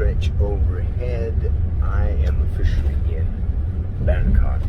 stretch overhead. I am officially in Bangkok.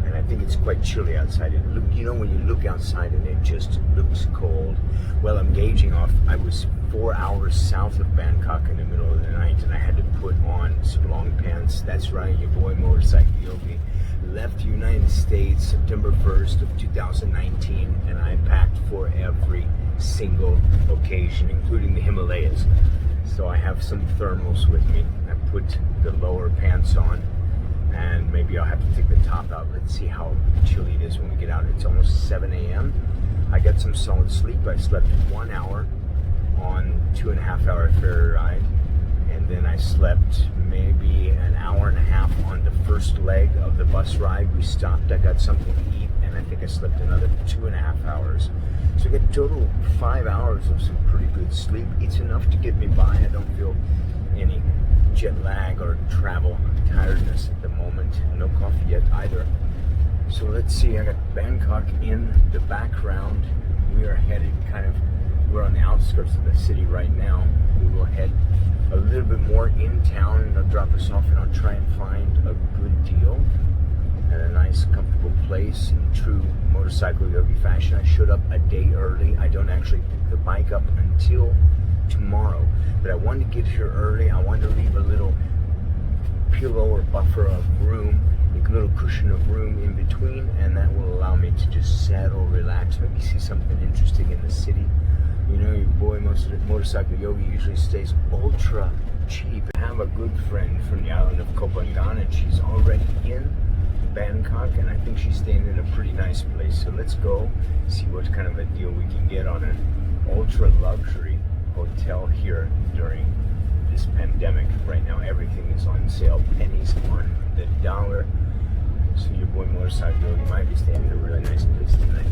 And I think it's quite chilly outside. You know, when you look outside and it just looks cold. Well, I'm gauging off. I was 4 hours south of Bangkok in the middle of the night, and I had to put on some long pants. That's right, your boy Motorcycle Yogi left the United States September 1st of 2019, and I packed for every single occasion, including the Himalayas. So I have some thermals with me. I put the lower pants on, and maybe I'll have to take the top out. Let's see how chilly it is when we get out. It's almost 7 a.m. I got some solid sleep. I slept 1 hour on 2.5 hour ferry ride, and then I slept maybe an hour and a half on the first leg of the bus ride. We stopped, I got something to eat, and I think I slept another 2.5 hours. So I get total 5 hours of some pretty good sleep. It's enough to get me by. I don't feel any jet lag or travel tiredness at the moment. No coffee yet either. So let's see, I got Bangkok in the background. We are headed we're on the outskirts of the city right now. We will head a little bit more in town, and they'll drop us off, and I'll try and find a good deal at a nice comfortable place in true Motorcycle Yogi fashion. I showed up a day early. I don't actually pick the bike up until tomorrow, but I wanted to get here early. I wanted to leave a little pillow or buffer of room, like a little cushion of room in between, and that will allow me to just settle, relax, maybe see something interesting in the city. You know, your boy Motorcycle Yogi usually stays ultra cheap. I have a good friend from the island of Kopangan, and she's already in Bangkok, and I think she's staying in a pretty nice place. So let's go see what kind of a deal we can get on an ultra luxury hotel here during this pandemic. Right now everything is on sale, pennies on the dollar. So your boy Motorcycle Yogi might be staying in a really nice place tonight.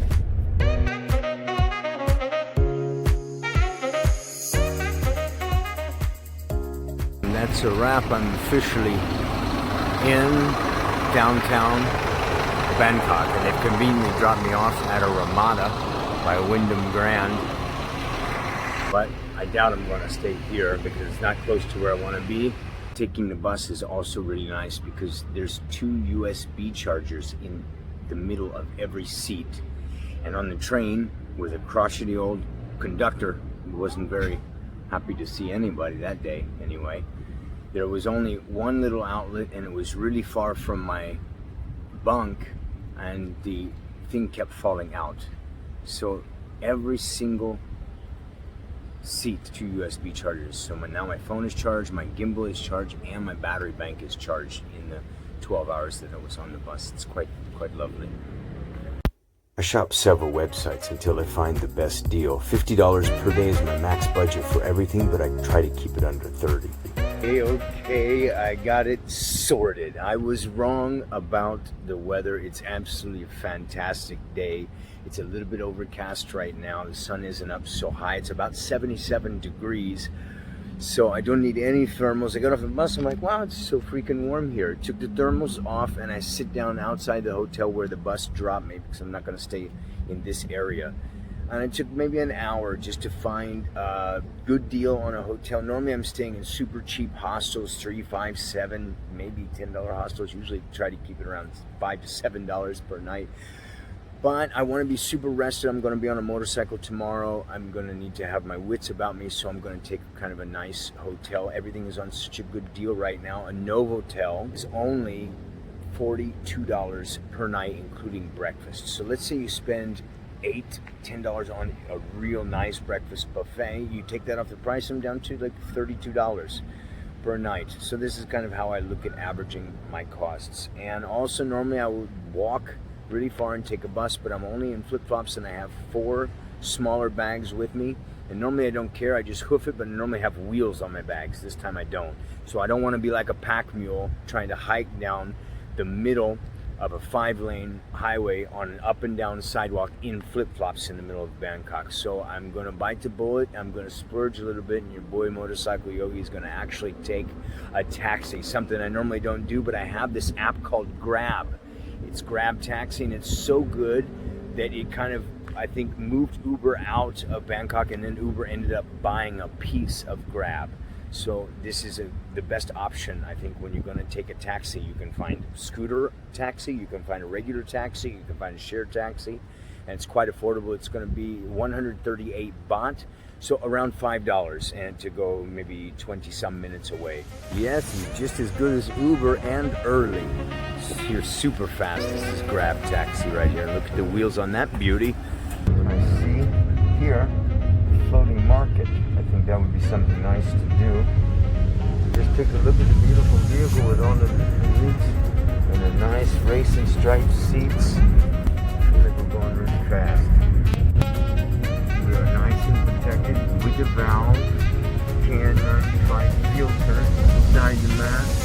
And that's a wrap. I'm officially in downtown Bangkok, and they've conveniently dropped me off at a Ramada by Wyndham Grand. But I doubt I'm going to stay here because it's not close to where I want to be. Taking the bus is also really nice because there's 2 USB chargers in the middle of every seat. And on the train, with a crotchety old conductor who wasn't very happy to see anybody that day anyway, there was only one little outlet, and it was really far from my bunk, and the thing kept falling out. So every single seat, 2 USB chargers. So now my phone is charged, my gimbal is charged, and my battery bank is charged in the 12 hours that I was on the bus. It's quite lovely. I shop several websites until I find the best deal. $50 per day is my max budget for everything, but I try to keep it under 30. Okay, I got it sorted. I was wrong about the weather. It's absolutely a fantastic day. It's a little bit overcast right now. The sun isn't up so high. It's about 77 degrees. So I don't need any thermals. I got off the bus, I'm like, wow, it's so freaking warm here. Took the thermals off, and I sit down outside the hotel where the bus dropped me because I'm not gonna stay in this area. And it took maybe an hour just to find a good deal on a hotel. Normally I'm staying in super cheap hostels, $3, $5, $7, maybe $10 hostels. Usually try to keep it around $5 to $7 per night. But I want to be super rested. I'm going to be on a motorcycle tomorrow. I'm going to need to have my wits about me, so I'm going to take kind of a nice hotel. Everything is on such a good deal right now. A Novotel is only $42 per night, including breakfast. So let's say you spend $8, $10 on a real nice breakfast buffet. You take that off the price, I'm down to like $32 per night. So this is kind of how I look at averaging my costs. And also normally I would walk really far and take a bus, but I'm only in flip-flops, and I have 4 smaller bags with me. And normally I don't care, I just hoof it, but I normally have wheels on my bags. This time I don't. So I don't want to be like a pack mule trying to hike down the middle of a 5-lane highway on an up and down sidewalk in flip-flops in the middle of Bangkok. So I'm going to bite the bullet. I'm going to splurge a little bit, and your boy Motorcycle Yogi is going to actually take a taxi, something I normally don't do, but I have this app called Grab. It's Grab Taxi, and it's so good that it kind of, I think, moved Uber out of Bangkok, and then Uber ended up buying a piece of Grab. So this is the best option, I think, when you're going to take a taxi. You can find scooter taxi, you can find a regular taxi, you can find a shared taxi, and it's quite affordable. It's going to be 138 baht, so around $5, and to go maybe 20 some minutes away. Yes, it's just as good as Uber and early. You're super fast. This is Grab taxi right here. Look at the wheels on that beauty. I see here, floating market. I think that would be something nice to do. Just take a look at the beautiful vehicle with all the seats and the nice racing striped seats. I feel like we're going really fast. We are nice and protected with the valve, KN95 filter inside the mask.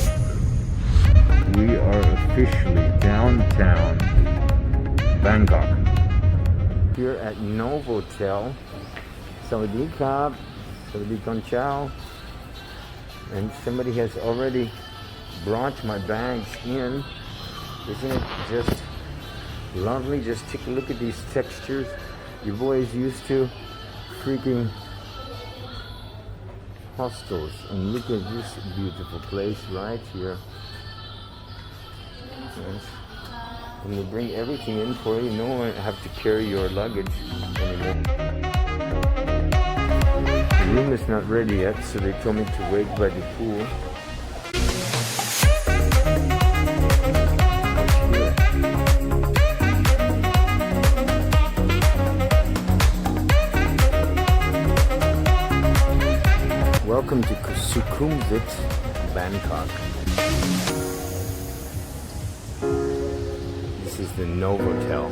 We are officially downtown Bangkok. Here at Novotel. Sawadee Krap, Sawadee Kon Chow. And somebody has already brought my bags in. Isn't it just lovely? Just take a look at these textures. Your boy is used to freaking hostels. And look at this beautiful place right here. Yes. And they bring everything in for you. No one have to carry your luggage anymore. The room is not ready yet, so they told me to wait by the pool. Welcome to Sukhumvit, Bangkok. This is the Novotel.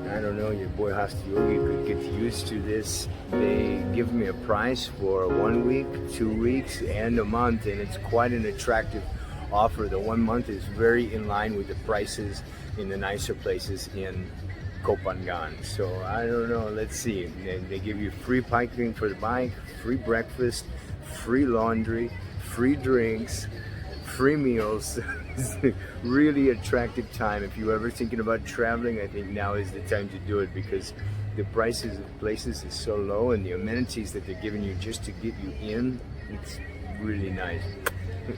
I don't know, your boy Hostel Yogi could get used to this. They give me a price for 1 week, 2 weeks, and a month, and it's quite an attractive offer. The 1 month is very in line with the prices in the nicer places in Koh Phangan. So I don't know, let's see. They give you free parking for the bike, free breakfast, free laundry, free drinks, free meals. It's a really attractive time. If you're ever thinking about traveling, I think now is the time to do it, because the prices of places is so low, and the amenities that they're giving you just to get you in, it's really nice.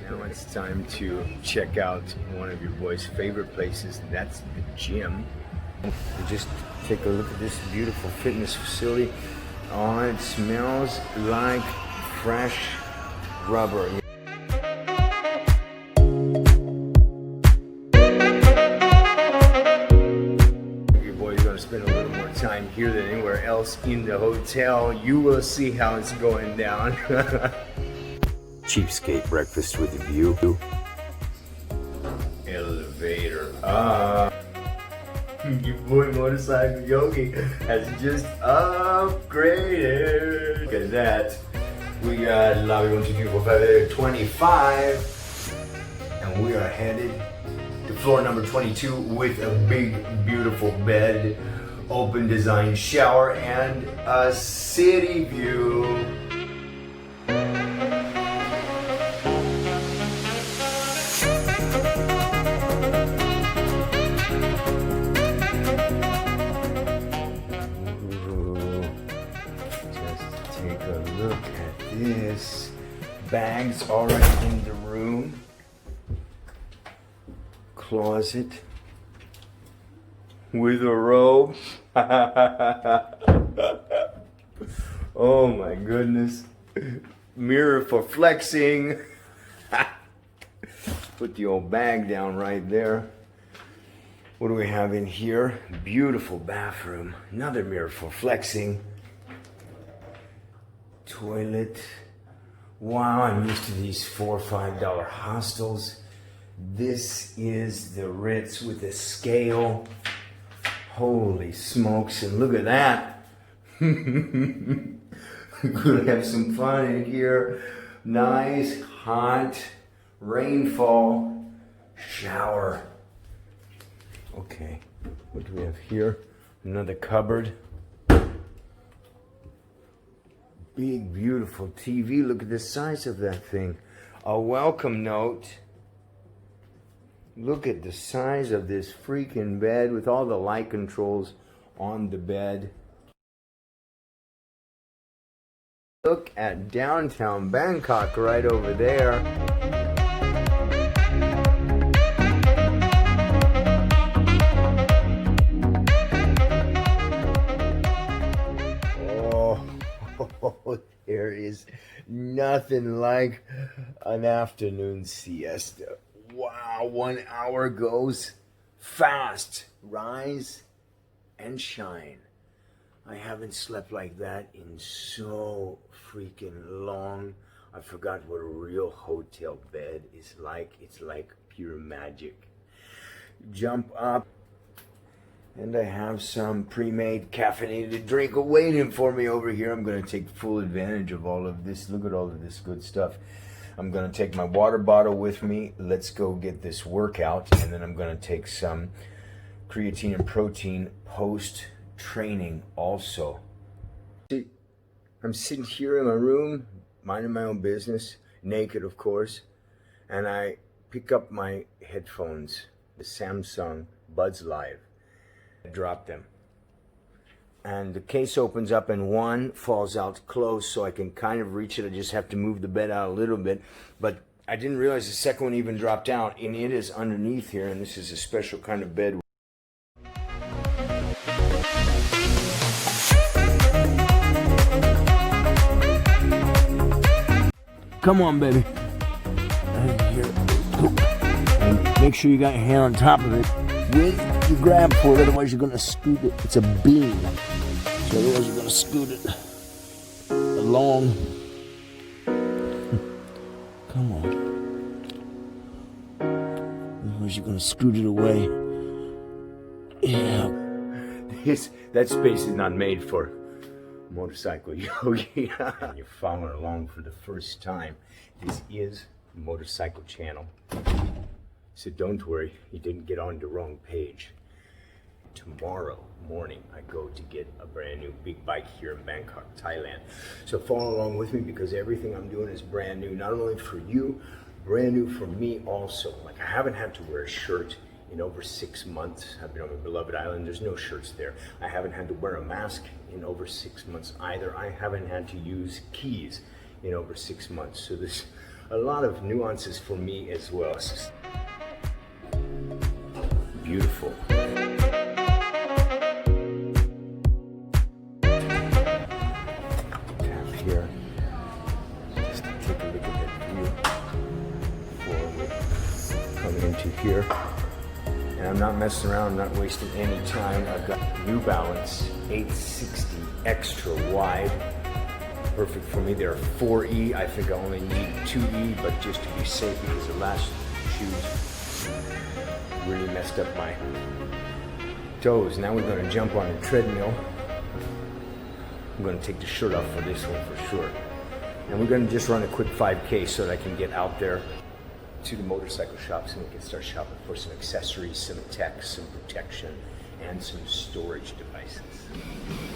Now it's time to check out one of your boy's favorite places. That's the gym. Just take a look at this beautiful fitness facility. Oh, it smells like fresh rubber. Your boy's gonna spend a little more time here than anywhere else in the hotel. You will see how it's going down. Cheapskate breakfast with a view. Elevator up. Your boy Motorcycle Yogi has just upgraded. Look at that. We got lobby 1, 2, 3, 4, 5, 25. And we are headed to floor number 22 with a big, beautiful bed, open design shower, and a city view. Take a look at this. Bags already in the room. Closet with a robe. Oh my goodness. Mirror for flexing. Put the old bag down right there. What do we have in here? Beautiful bathroom. Another mirror for flexing. Toilet. Wow, I'm used to these $4 or $5 hostels. This is the Ritz with a scale. Holy smokes, and look at that. We're gonna have some fun in here. Nice, hot, rainfall, shower. Okay, what do we have here? Another cupboard. Big, beautiful TV. Look at the size of that thing. A welcome note. Look at the size of this freaking bed with all the light controls on the bed. Look at downtown Bangkok right over there. Oh, there is nothing like an afternoon siesta. Wow, 1 hour goes fast. Rise and shine. I haven't slept like that in so freaking long. I forgot what a real hotel bed is like. It's like pure magic. Jump up, and I have some pre-made caffeinated drink waiting for me over here. I'm going to take full advantage of all of this. Look at all of this good stuff. I'm going to take my water bottle with me. Let's go get this workout, and then I'm going to take some creatine and protein post-training also. See, I'm sitting here in my room, minding my own business, naked of course, and I pick up my headphones, the Samsung Buds Live. I drop them, and the case opens up and one falls out close, so I can kind of reach it. I just have to move the bed out a little bit, but I didn't realize the second one even dropped out, and it is underneath here, and this is a special kind of bed. Come on, baby. Here. And make sure you got your hand on top of it with your grab for it, otherwise you're going to scoot it. It's a beam, so otherwise you're going to scoot it along. Come on. Otherwise you're going to scoot it away. Yeah. That space is not made for Motorcycle Yogi. And you're following along for the first time. This is the Motorcycle Channel. So don't worry, you didn't get on the wrong page. Tomorrow morning, I go to get a brand new big bike here in Bangkok, Thailand. So follow along with me, because everything I'm doing is brand new. Not only for you, brand new for me also. Like, I haven't had to wear a shirt in over 6 months. I've been on my beloved island, there's no shirts there. I haven't had to wear a mask in over 6 months either. I haven't had to use keys in over 6 months. So there's a lot of nuances for me as well. It's just beautiful. Tap here, just to take a look at that view before we come into here. And I'm not messing around, I'm not wasting any time. I've got New Balance 860 extra wide. Perfect for me. They're 4E. I think I only need 2E, but just to be safe, because the last shoes really messed up my toes. Now we're going to jump on a treadmill. I'm going to take the shirt off for this one for sure. And we're going to just run a quick 5K so that I can get out there to the motorcycle shops and we can start shopping for some accessories, some tech, some protection, and some storage devices.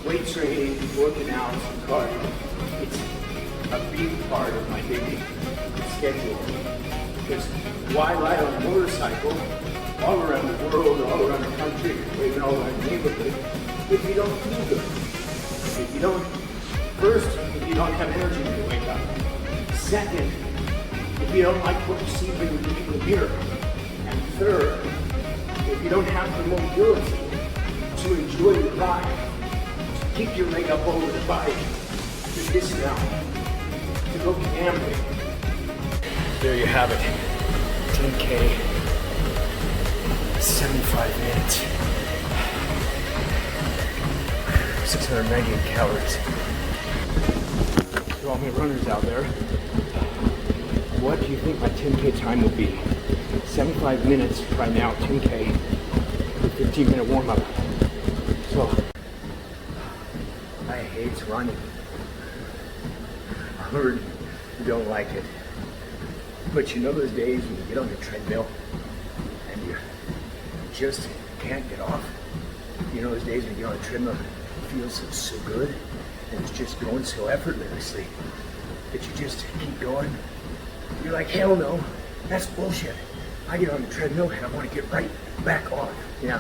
Weight training, working out, cardio. It's a big part of my daily schedule. Because why ride on a motorcycle all around the world, all around the country, or even all around the neighborhood, if you don't feel good? If you don't, first, if you don't have energy when you wake up. Second, if you don't like what you see when you look in the mirror. And third, if you don't have the mobility to enjoy the ride, to keep your leg up over the bike, to dismount, to go gambling. There you have it. 10K, 75 minutes, 698 calories. To all my runners out there, what do you think my 10K time will be? 75 minutes right now, 10K, 15-minute warm-up. So, I hate running. I heard you don't like it. But you know those days when you get on the treadmill and you just can't get off? You know those days when you get on the treadmill, it feels so good and it's just going so effortlessly that you just keep going? You're like, hell no, that's bullshit. I get on the treadmill and I want to get right back on. Yeah,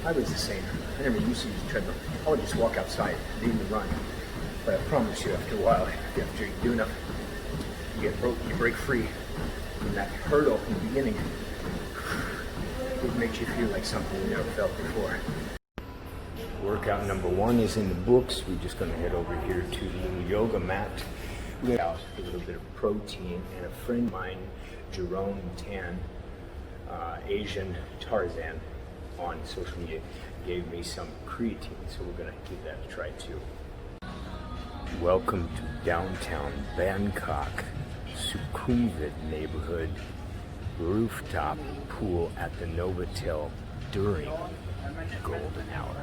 I was the same. I never used to use the treadmill. I would just walk outside, leave and run. But I promise you, after a while, after you do enough, you break free from that hurdle in the beginning. It makes you feel like something you never felt before. Workout number 1 is in the books. We're just going to head over here to the little yoga mat. We got a little bit of protein, and a friend of mine, Jerome Tan, Asian Tarzan on social media, gave me some creatine, so we're going to give that a try too. Welcome to downtown Bangkok, Sukhumvit neighborhood, rooftop pool at the Novotel during golden hour.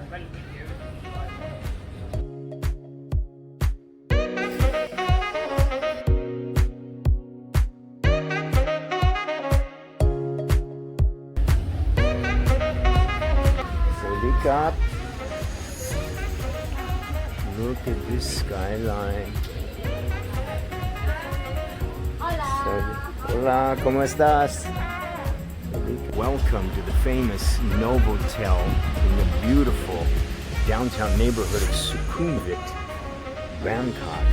Up. Look at this skyline. Hola. Hola, ¿cómo estás? Welcome to the famous Novotel in the beautiful downtown neighborhood of Sukhumvit, Bangkok.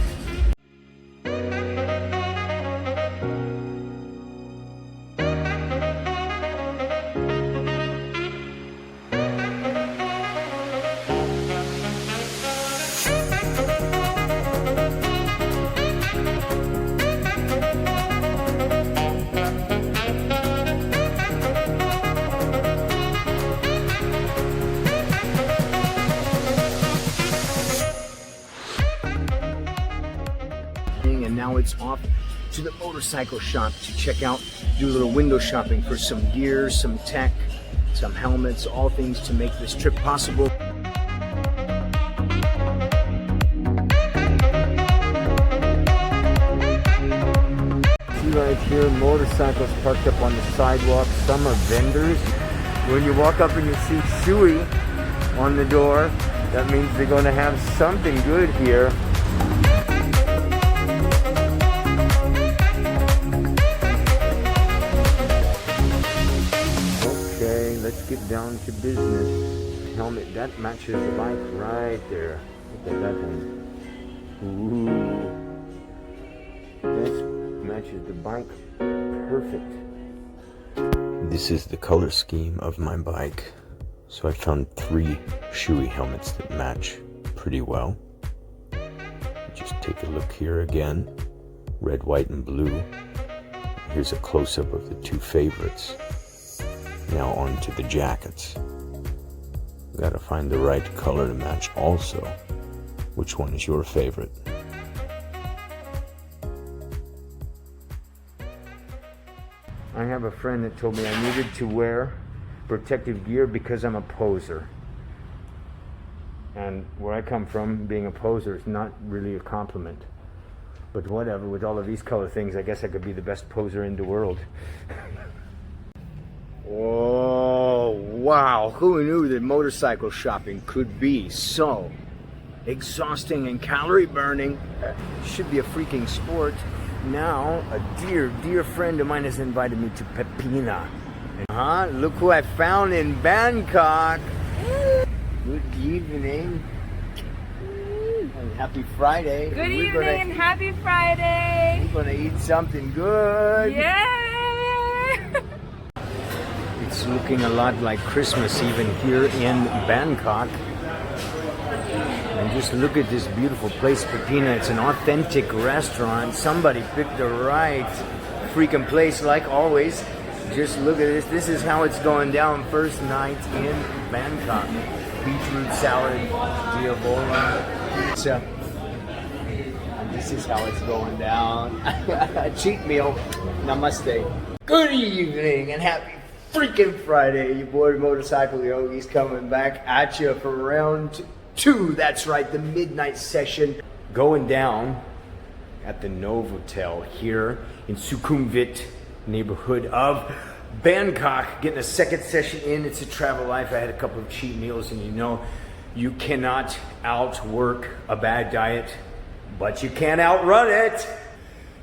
And now it's off to the motorcycle shop to check out, do a little window shopping for some gear, some tech, some helmets, all things to make this trip possible. See right here, motorcycles parked up on the sidewalk. Some are vendors. When you walk up and you see Shui on the door, that means they're going to have something good here. Let's get down to business. Helmet, that matches the bike right there. Look at that one. Ooh. That matches the bike perfect. This is the color scheme of my bike. So I found 3 Shui helmets that match pretty well. Just take a look here again. Red, white, and blue. Here's a close-up of the 2 favorites. Now on to the jackets. Gotta find the right color to match also. Which one is your favorite? I have a friend that told me I needed to wear protective gear because I'm a poser. And where I come from, being a poser is not really a compliment. But whatever, with all of these color things, I guess I could be the best poser in the world. Oh, wow. Who knew that motorcycle shopping could be so exhausting and calorie burning? Should be a freaking sport. Now, a dear friend of mine has invited me to Pepina. Look who I found in Bangkok. Good evening. And happy Friday. Good evening, happy Friday. We're gonna eat something good. Yeah. It's looking a lot like Christmas even here in Bangkok. And just look at this beautiful place, Pepina. It's an authentic restaurant. Somebody picked the right freaking place, like always. Just look at this. This is how it's going down first night in Bangkok. Beetroot salad, diavola, pizza. This is how it's going down. A cheat meal. Namaste. Good evening and happy freaking Friday. Your boy Motorcycle Yogi's coming back at you for round 2. That's right, the midnight session going down at the Novotel here in Sukhumvit neighborhood of Bangkok. Getting a second session in. It's a travel life. I had a couple of cheat meals, and you know you cannot outwork a bad diet, but you can't outrun it.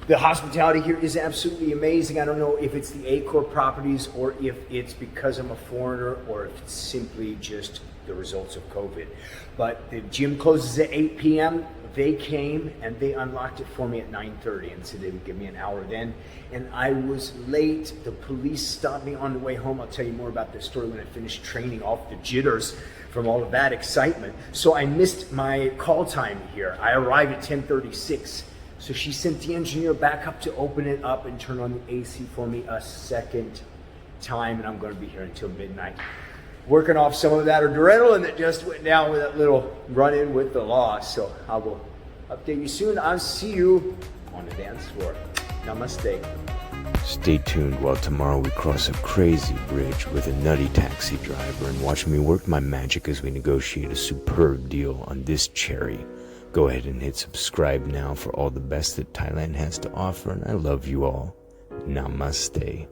The hospitality here is absolutely amazing. I don't know if it's the Accor properties or if it's because I'm a foreigner or if it's simply just the results of COVID. But the gym closes at 8 p.m. they came and they unlocked it for me at 9:30 and said they would give me an hour then. And I was late. The police stopped me on the way home. I'll tell you more about this story when I finish training off the jitters from all of that excitement. So I missed my call time here. I arrived at 10:36. So she sent the engineer back up to open it up and turn on the AC for me a second time. And I'm going to be here until midnight, working off some of that adrenaline that just went down with that little run-in with the law. So I will update you soon. I'll see you on the dance floor. Namaste. Stay tuned while tomorrow we cross a crazy bridge with a nutty taxi driver and watch me work my magic as we negotiate a superb deal on this cherry. Go ahead and hit subscribe now for all the best that Thailand has to offer, and I love you all. Namaste.